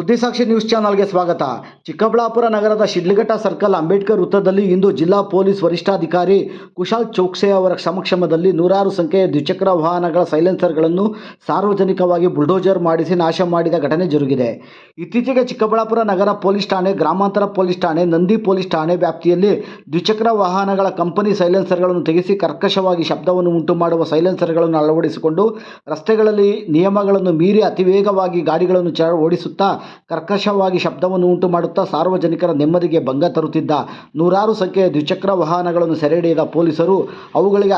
ಸುದ್ದಿಸಾಕ್ಷಿ news ಚಾನಲ್ಗೆ ಸ್ವಾಗತ. ಚಿಕ್ಕಬಳ್ಳಾಪುರ ನಗರದ ಶಿಡ್ಲಘಟ್ಟ ಸರ್ಕಲ್ ಅಂಬೇಡ್ಕರ್ ವೃತ್ತದಲ್ಲಿ ಇಂದು ಜಿಲ್ಲಾ ಪೊಲೀಸ್ ವರಿಷ್ಠಾಧಿಕಾರಿ ಕುಶಾಲ್ ಚೌಕ್ಸೆ ಅವರ ಸಮಕ್ಷಮದಲ್ಲಿ ನೂರಾರು ಸಂಖ್ಯೆಯ ದ್ವಿಚಕ್ರ ವಾಹನಗಳ ಸೈಲೆನ್ಸರ್ಗಳನ್ನು ಸಾರ್ವಜನಿಕವಾಗಿ ಬುಲ್ಡೋಜರ್ ಮಾಡಿಸಿ ನಾಶ ಮಾಡಿದ ಘಟನೆ ಜರುಗಿದೆ. ಇತ್ತೀಚೆಗೆ ಚಿಕ್ಕಬಳ್ಳಾಪುರ ನಗರ ಪೊಲೀಸ್ ಠಾಣೆ, ಗ್ರಾಮಾಂತರ ಪೊಲೀಸ್ ಠಾಣೆ, ನಂದಿ ಪೊಲೀಸ್ ಠಾಣೆ ವ್ಯಾಪ್ತಿಯಲ್ಲಿ ದ್ವಿಚಕ್ರ ವಾಹನಗಳ ಕಂಪನಿ ಸೈಲೆನ್ಸರ್ಗಳನ್ನು ತೆಗೆಸಿ ಕರ್ಕಶವಾಗಿ ಶಬ್ದವನ್ನು ಉಂಟು ಮಾಡುವ ಸೈಲೆನ್ಸರ್ಗಳನ್ನು ಅಳವಡಿಸಿಕೊಂಡು ರಸ್ತೆಗಳಲ್ಲಿ ನಿಯಮಗಳನ್ನು ಮೀರಿ ಅತಿವೇಗವಾಗಿ ಗಾಡಿಗಳನ್ನು ಓಡಿಸುತ್ತಾ ಕರ್ಕಶವಾಗಿ ಶಬ್ದವನ್ನು ಉಂಟು ಮಾಡುತ್ತಾ ಸಾರ್ವಜನಿಕರ ನೆಮ್ಮದಿಗೆ ಭಂಗ ತರುತ್ತಿದ್ದ ನೂರಾರು ಸಂಖ್ಯೆಯ ದ್ವಿಚಕ್ರ ವಾಹನಗಳನ್ನು ಸೆರೆ ಹಿಡಿದ ಪೊಲೀಸರು ಅವುಗಳಿಗೆ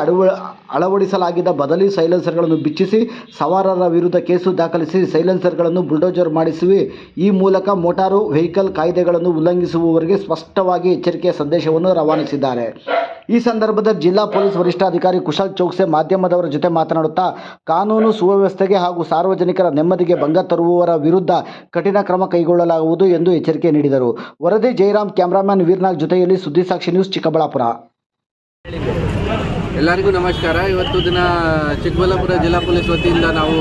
ಅಳವಡಿಸಲಾಗಿದ್ದ ಬದಲಿ ಸೈಲೆನ್ಸರ್ಗಳನ್ನು ಬಿಚ್ಚಿಸಿ ಸವಾರರ ವಿರುದ್ಧ ಕೇಸು ದಾಖಲಿಸಿ ಸೈಲೆನ್ಸರ್ಗಳನ್ನು ಬುಲ್ಡೋಜರ್ ಮಾಡಿಸಿ ಈ ಮೂಲಕ ಮೋಟಾರು ವೆಹಿಕಲ್ ಕಾಯ್ದೆಗಳನ್ನು ಉಲ್ಲಂಘಿಸುವವರಿಗೆ ಸ್ಪಷ್ಟವಾಗಿ ಎಚ್ಚರಿಕೆಯ ಸಂದೇಶವನ್ನು ರವಾನಿಸಿದ್ದಾರೆ. ಈ ಸಂದರ್ಭದಲ್ಲಿ ಜಿಲ್ಲಾ ಪೊಲೀಸ್ ವರಿಷ್ಠಾಧಿಕಾರಿ ಕುಶಾಲ್ ಚೌಕ್ಸೆ ಮಾಧ್ಯಮದವರ ಜೊತೆ ಮಾತನಾಡುತ್ತಾ ಕಾನೂನು ಸುವ್ಯವಸ್ಥೆಗೆ ಹಾಗೂ ಸಾರ್ವಜನಿಕರ ನೆಮ್ಮದಿಗೆ ಭಂಗ ತರುವವರ ವಿರುದ್ಧ ಕಠಿಣ ಕ್ರಮ ಕೈಗೊಳ್ಳಲಾಗುವುದು ಎಂದು ಎಚ್ಚರಿಕೆ ನೀಡಿದರು. ವರದಿ ಜಯರಾಮ್, ಕ್ಯಾಮರಾಮನ್ ವೀರ್ನಾಗ್ ಜೊತೆಯಲ್ಲಿ ಸುದ್ದಿಸಾಕ್ಷಿ ನ್ಯೂಸ್, ಚಿಕ್ಕಬಳ್ಳಾಪುರ. ಎಲ್ಲರಿಗೂ ನಮಸ್ಕಾರ. ಇವತ್ತು ದಿನ ಚಿಕ್ಕಬಳ್ಳಾಪುರ ಜಿಲ್ಲಾ ಪೊಲೀಸ್ ವತಿಯಿಂದ ನಾವು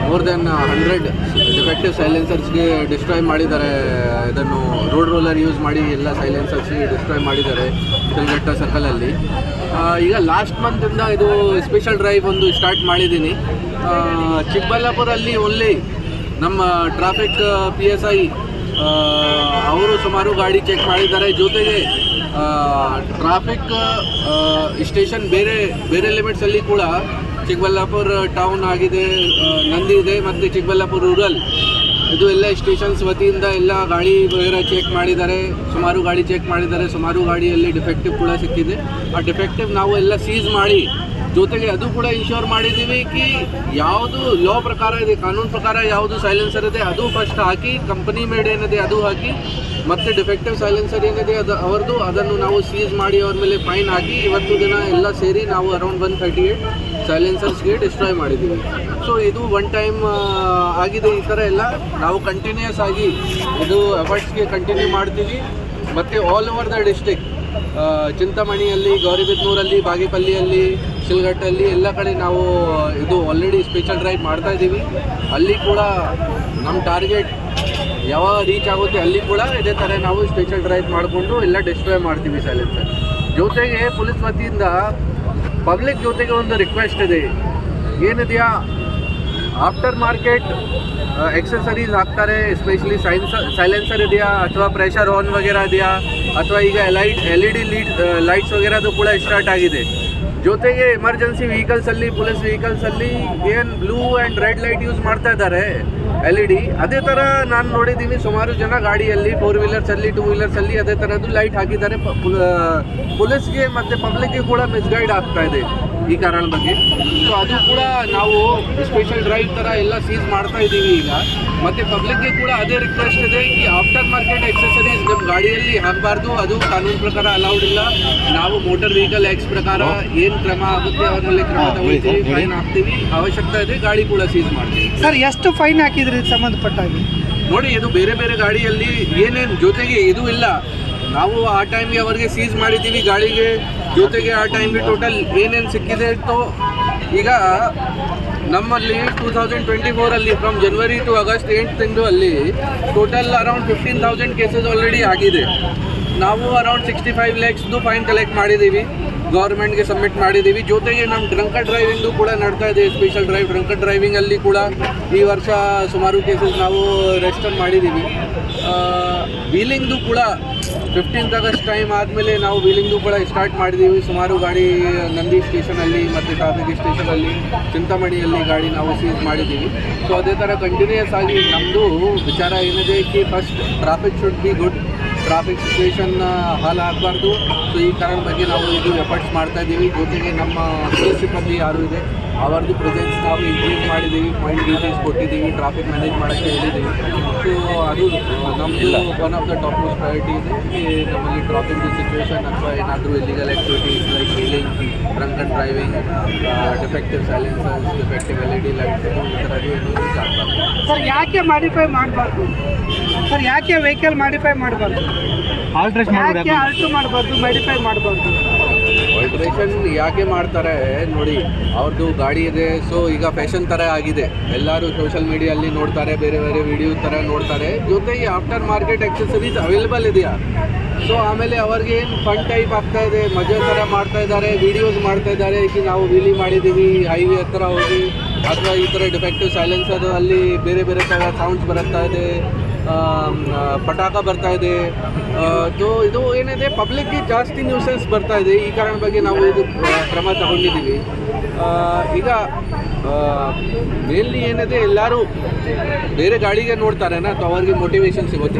ಮೋರ್ ದೆನ್ 100 ಡಿಫೆಕ್ಟಿವ್ ಸೈಲೆನ್ಸರ್ಸ್ಗೆ ಡಿಸ್ಟ್ರಾಯ್ ಮಾಡಿದ್ದಾರೆ. ಇದನ್ನು ರೋಡ್ ರೋಲರ್ ಯೂಸ್ ಮಾಡಿ ಎಲ್ಲ ಸೈಲೆನ್ಸರ್ಸ್ಗೆ ಡಿಸ್ಟ್ರಾಯ್ ಮಾಡಿದ್ದಾರೆ ಶಿಡ್ಲಘಟ್ಟ ಸರ್ಕಲಲ್ಲಿ. ಈಗ ಲಾಸ್ಟ್ ಮಂತಿಂದ ಇದು ಸ್ಪೆಷಲ್ ಡ್ರೈವ್ ಒಂದು ಸ್ಟಾರ್ಟ್ ಮಾಡಿದ್ದೀನಿ. ಚಿಕ್ಕಬಳ್ಳಾಪುರಲ್ಲಿ ಓನ್ಲಿ ನಮ್ಮ ಟ್ರಾಫಿಕ್ PSI ಅವರು ಸುಮಾರು ಗಾಡಿ ಚೆಕ್ ಮಾಡಿದ್ದಾರೆ. ಜೊತೆಗೆ ಟ್ರಾಫಿಕ್ ಸ್ಟೇಷನ್ ಬೇರೆ ಬೇರೆ ಲಿಮಿಟ್ಸಲ್ಲಿ ಕೂಡ ಚಿಕ್ಕಬಳ್ಳಾಪುರ ಟೌನ್ ಆಗಿದೆ, ನಂದಿ ಇದೆ ಮತ್ತು ಚಿಕ್ಕಬಳ್ಳಾಪುರ ರೂರಲ್, ಇದು ಎಲ್ಲ ಸ್ಟೇಷನ್ಸ್ ವತಿಯಿಂದ ಎಲ್ಲ ಗಾಡಿ ವಗೇರೆ ಚೆಕ್ ಮಾಡಿದ್ದಾರೆ. ಸುಮಾರು ಗಾಡಿ ಚೆಕ್ ಮಾಡಿದ್ದಾರೆ. ಸುಮಾರು ಗಾಡಿಯಲ್ಲಿ ಡಿಫೆಕ್ಟಿವ್ ಕೂಡ ಸಿಕ್ಕಿದೆ. ಆ ಡಿಫೆಕ್ಟಿವ್ ನಾವು ಎಲ್ಲ ಸೀಸ್ ಮಾಡಿ ಜೊತೆಗೆ ಅದು ಕೂಡ ಇನ್ಶೋರ್ ಮಾಡಿದ್ದೀವಿ ಕಿ ಯಾವುದು ಲಾ ಪ್ರಕಾರ ಇದೆ, ಕಾನೂನು ಪ್ರಕಾರ ಯಾವುದು ಸೈಲೆನ್ಸರ್ ಇದೆ ಅದು ಫಸ್ಟ್ ಹಾಕಿ, ಕಂಪನಿ ಮೇಡ್ ಏನಿದೆ ಅದು ಹಾಕಿ, ಮತ್ತು ಡಿಫೆಕ್ಟಿವ್ ಸೈಲೆನ್ಸರ್ ಏನಿದೆ ಅವರದು ಅದನ್ನು ನಾವು ಸೀಸ್ ಮಾಡಿ ಅವ್ರ ಮೇಲೆ ಫೈನ್ ಹಾಕಿ ಇವತ್ತು ದಿನ ಎಲ್ಲ ಸೇರಿ ನಾವು ಅರೌಂಡ್ 138 ಸೈಲೆನ್ಸರ್ಸ್ಗೆ ಡಿಸ್ಟ್ರಾಯ್ ಮಾಡಿದ್ದೀವಿ. ಸೊ ಇದು ಒನ್ ಟೈಮ್ ಆಗಿದೆ. ಈ ಥರ ಎಲ್ಲ ನಾವು ಕಂಟಿನ್ಯೂಸ್ ಆಗಿ ಇದು ಎಫರ್ಟ್ಸ್ಗೆ ಕಂಟಿನ್ಯೂ ಮಾಡ್ತೀವಿ. ಮತ್ತು ಆಲ್ ಓವರ್ ದ ಡಿಸ್ಟ್ರಿಕ್ಟ್, ಚಿಂತಾಮಣಿಯಲ್ಲಿ, ಗೌರಿಬಿದನೂರಲ್ಲಿ, ಬಾಗೇಪಲ್ಲಿಯಲ್ಲಿ, ಶಿಡ್ಲಘಟ್ಟಲ್ಲಿ ಎಲ್ಲ ಕಡೆ ನಾವು ಇದು ಆಲ್ರೆಡಿ ಸ್ಪೆಷಲ್ ಡ್ರೈವ್ ಮಾಡ್ತಾ ಇದ್ದೀವಿ. ಅಲ್ಲಿ ಕೂಡ ನಮ್ಮ ಟಾರ್ಗೆಟ್ ಯಾವಾಗ ರೀಚ್ ಆಗುತ್ತೆ ಅಲ್ಲಿ ಕೂಡ ಇದೇ ಥರ ನಾವು ಸ್ಪೆಷಲ್ ಡ್ರೈವ್ ಮಾಡಿಕೊಂಡು ಎಲ್ಲ ಡಿಸ್ಟ್ರಾಯ್ ಮಾಡ್ತೀವಿ ಸೈಲೆನ್ಸರ್. ಜೊತೆಗೆ ಪೊಲೀಸ್ ವತಿಯಿಂದ ಪಬ್ಲಿಕ್ ಜೊತೆಗೆ ಒಂದು ರಿಕ್ವೆಸ್ಟ್ ಇದೆ. ಏನಿದೆಯಾ, ಆಫ್ಟರ್ ಮಾರ್ಕೆಟ್ ಎಕ್ಸೆಸರೀಸ್ ಹಾಕ್ತಾರೆ, ಎಸ್ಪೆಷಲಿ ಸೈಲೆನ್ಸರ್ ಇದೆಯಾ ಅಥವಾ ಪ್ರೆಷರ್ ಆನ್ ವಗೇರಾ ಇದೆಯಾ ಅಥವಾ ಈಗ LED ಲೈಟ್ಸ್ ವಗೇರದು ಕೂಡ ಸ್ಟಾರ್ಟ್ ಆಗಿದೆ. ಜೊತೆಗೆ ಎಮರ್ಜೆನ್ಸಿ ವೆಹಿಕಲ್ಸಲ್ಲಿ, ಪೊಲೀಸ್ ವೆಹಿಕಲ್ಸಲ್ಲಿ ಏನು blue and red light use ಮಾಡ್ತಾ ಇದ್ದಾರೆ LED, ಅದೇ ಥರ ನಾನು ನೋಡಿದ್ದೀನಿ ಸುಮಾರು ಜನ ಗಾಡಿಯಲ್ಲಿ 4 ವೀಲರ್ಸಲ್ಲಿ 2 ವೀಲರ್ಸಲ್ಲಿ ಅದೇ ಥರದ್ದು ಲೈಟ್ ಹಾಕಿದ್ದಾರೆ. ಪೊಲೀಸ್ಗೆ ಮತ್ತು ಪಬ್ಲಿಕ್ಗೆ ಕೂಡ ಮಿಸ್ಗೈಡ್ ಆಗ್ತಾ ಇದೆ ಈ ಕಾರಣ ಬಗ್ಗೆ. ಸೊ ಅದು ಕೂಡ ನಾವು ಸ್ಪೆಷಲ್ ಡ್ರೈವ್ ಥರ ಎಲ್ಲ ಸೀಸ್ ಮಾಡ್ತಾ ಇದ್ದೀವಿ ಈಗ. ಮತ್ತು ಪಬ್ಲಿಕ್ಗೆ ಕೂಡ ಅದೇ ರಿಕ್ವೆಸ್ಟ್ ಇದೆ ಈ ಆಫ್ಟರ್ ಮಾರ್ಕೆಟ್ ಎಕ್ಸೆಸರೀಸ್ ನಮ್ಮ ಗಾಡಿಯಲ್ಲಿ ಹಾಕಬಾರ್ದು, ಅದು ಕಾನೂನು ಪ್ರಕಾರ ಅಲೌಡ್ ಇಲ್ಲ. ನಾವು ಮೋಟರ್ ವೆಹಿಕಲ್ ಆ್ಯಕ್ಟ್ಸ್ ಪ್ರಕಾರ ಏನು ಕ್ರಮ ಆಗುತ್ತೆ ಅವ್ರ ಮೇಲೆ ಕ್ರಮ ತಗೊಳ್ತೀವಿ, ಫೈನ್ ಹಾಕ್ತೀವಿ. ಅವಶ್ಯಕತೆ ಇದೆ ಗಾಡಿ ಕೂಡ ಸೀಸ್ ಮಾಡ್ತೀವಿ. ಸರ್, ಎಷ್ಟು ಫೈನ್ ಹಾಕಿದ್ರಿ ಸಂಬಂಧಪಟ್ಟಾಗಿ? ನೋಡಿ, ಇದು ಬೇರೆ ಬೇರೆ ಗಾಡಿಯಲ್ಲಿ ಏನೇನು ಜೊತೆಗೆ ಇದು ಇಲ್ಲ, ನಾವು ಆ ಟೈಮ್ಗೆ ಅವರಿಗೆ ಸೀಸ್ ಮಾಡಿದ್ದೀವಿ ಗಾಡಿಗೆ. ಜೊತೆಗೆ ಆ ಟೈಮ್ಗೆ ಟೋಟಲ್ ಏನೇನು ಸಿಕ್ಕಿದೆ ಇತ್ತು. ಈಗ ನಮ್ಮಲ್ಲಿ 2024 ಫ್ರಮ್ ಜನವರಿ ಟು ಆಗಸ್ಟ್ 8 ತಿಂಗಳಲ್ಲಿ ಟೋಟಲ್ ಅರೌಂಡ್ 15,000 ಕೇಸಸ್ ಆಲ್ರೆಡಿ ಆಗಿದೆ. ನಾವು ಅರೌಂಡ್ 65 lakhsದು ಫೈನ್ ಕಲೆಕ್ಟ್ ಮಾಡಿದ್ದೀವಿ, ಗೌರ್ಮೆಂಟ್ಗೆ ಸಬ್ಮಿಟ್ ಮಾಡಿದ್ದೀವಿ. ಜೊತೆಗೆ ನಮ್ಮ ಡ್ರಂಕರ್ ಡ್ರೈವಿಂಗು ಕೂಡ ನಡ್ತಾ ಇದೆ, ಸ್ಪೆಷಲ್ ಡ್ರೈವ್ ಡ್ರಂಕರ್ ಡ್ರೈವಿಂಗಲ್ಲಿ ಕೂಡ ಈ ವರ್ಷ ಸುಮಾರು ಕೇಸಸ್ ನಾವು ರಿಜಿಸ್ಟರ್ ಮಾಡಿದ್ದೀವಿ. ವೀಲಿಂಗ್ದು ಕೂಡ 15th ಆಗಸ್ಟ್ ಟೈಮ್ ಆದಮೇಲೆ ನಾವು ವೀಲಿಂಗ್ದು ಕೂಡ ಸ್ಟಾರ್ಟ್ ಮಾಡಿದ್ದೀವಿ. ಸುಮಾರು ಗಾಡಿ ನಂದಿ ಸ್ಟೇಷನಲ್ಲಿ ಮತ್ತು ಟ್ರಾಫಿಕ್ ಸ್ಟೇಷನಲ್ಲಿ, ಚಿಂತಾಮಣಿಯಲ್ಲಿ ಗಾಡಿ ನಾವು ಸೀಸ್ ಮಾಡಿದ್ದೀವಿ. ಸೊ ಅದೇ ಥರ ಕಂಟಿನ್ಯೂಯಸ್ ಆಗಿ ನಮ್ಮದು ವಿಚಾರ ಏನಿದೆ ಕಿ first traffic should be good, traffic situation ಹಾಲ್ ಆಗಬಾರ್ದು. ಸೊ ಈ ಕಾರಣ ಬಗ್ಗೆ ನಾವು ಇದು ಎಫರ್ಟ್ಸ್ ಮಾಡ್ತಾ ಇದ್ದೀವಿ. ಜೊತೆಗೆ ನಮ್ಮ ಪೊಲೀಸ್ ಸಿಬ್ಬಂದಿ ಯಾರು ಇದೆ ಅವರದ್ದು ಪ್ರೆಸೆನ್ಸ್ ನಾವು ಇನ್ಕ್ರೀಸ್ ಮಾಡಿದ್ದೀವಿ, ಪಾಯಿಂಟ್ ಡ್ಯೂಟೀಸ್ ಕೊಟ್ಟಿದ್ದೀವಿ, ಟ್ರಾಫಿಕ್ ಮ್ಯಾನೇಜ್ ಮಾಡೋಕ್ಕೆ ಹೇಳಿದ್ದೀವಿ. ಸೊ ಅದು ನಮ್ಮದು one of the top most priority ಇದೆ. ನಮ್ಮಲ್ಲಿ ಟ್ರಾಫಿಕ್ ಸಿಚುವೇಶನ್ ಅಥವಾ ಏನಾದರೂ illegal activities like wheeling, drunk and driving, defective silencers, defective LED lights, ಈ ಥರದ್ದು ಏನು ಆಗ್ಬಾರ್ದು. ಸರ್, ಯಾಕೆ ಮಾಡಿಫೈ ಮಾಡಬಾರ್ದು? ಸರ್, ಯಾಕೆ ವೆಹಿಕಲ್ ಮಾಡಿಫೈ ಮಾಡಬಾರ್ದು? ಆಲ್ಟ್ರೇಷನ್ ಮಾಡಬಾರ್ದು, ಮಾಡಿಫೈ ಮಾಡಬಾರ್ದು? ಆಪ್ರೇಷನ್ ಯಾಕೆ ಮಾಡ್ತಾರೆ ನೋಡಿ, ಅವ್ರದ್ದು ಗಾಡಿ ಇದೆ. ಸೊ ಈಗ ಫ್ಯಾಷನ್ ಥರ ಆಗಿದೆ, ಎಲ್ಲರೂ ಸೋಷಿಯಲ್ ಮೀಡಿಯಲ್ಲಿ ನೋಡ್ತಾರೆ, ಬೇರೆ ಬೇರೆ ವಿಡಿಯೋ ಥರ ನೋಡ್ತಾರೆ. ಜೊತೆ ಈ ಆಫ್ಟರ್ ಮಾರ್ಕೆಟ್ ಎಕ್ಸೆಸರೀಸ್ ಅವೈಲೇಬಲ್ ಇದೆಯಾ. ಸೊ ಆಮೇಲೆ ಅವ್ರಿಗೆ ಏನು ಫನ್ ಟೈಪ್ ಆಗ್ತಾ ಇದೆ, ಮಜಾ ಥರ ಮಾಡ್ತಾ ಇದ್ದಾರೆ, ವೀಡಿಯೋಸ್ ಮಾಡ್ತಾ ಇದ್ದಾರೆ. ಈಗ ನಾವು ವೀಲಿ ಮಾಡಿದ್ದೀವಿ ಹೈವೇ ಹತ್ರ ಹೋಗಿ, ಅಥವಾ ಈ ಥರ ಡಿಫೆಕ್ಟಿವ್ ಸೈಲೆನ್ಸರ್ ಅಲ್ಲಿ ಬೇರೆ ಬೇರೆ ಥರ ಸೌಂಡ್ಸ್ ಬರ್ತಾ ಇದೆ, ಪಟಾಕ ಬರ್ತಾ ಇದೆ. ಇದು ಏನಿದೆ, ಪಬ್ಲಿಕ್ಗೆ ಜಾಸ್ತಿ ನ್ಯೂಸೆನ್ಸ್ ಬರ್ತಾ ಇದೆ. ಈ ಕಾರಣ ಬಗ್ಗೆ ನಾವು ಇದು ಕ್ರಮ ತಗೊಂಡಿದ್ದೀವಿ. ಈಗ ಮೇನ್ಲಿ ಏನಿದೆ, ಎಲ್ಲರೂ ಬೇರೆ ಗಾಡಿಗೆ ನೋಡ್ತಾರೆನಾ, ಸೊ ಅವ್ರಿಗೆ ಮೋಟಿವೇಶನ್ ಸಿಗುತ್ತೆ.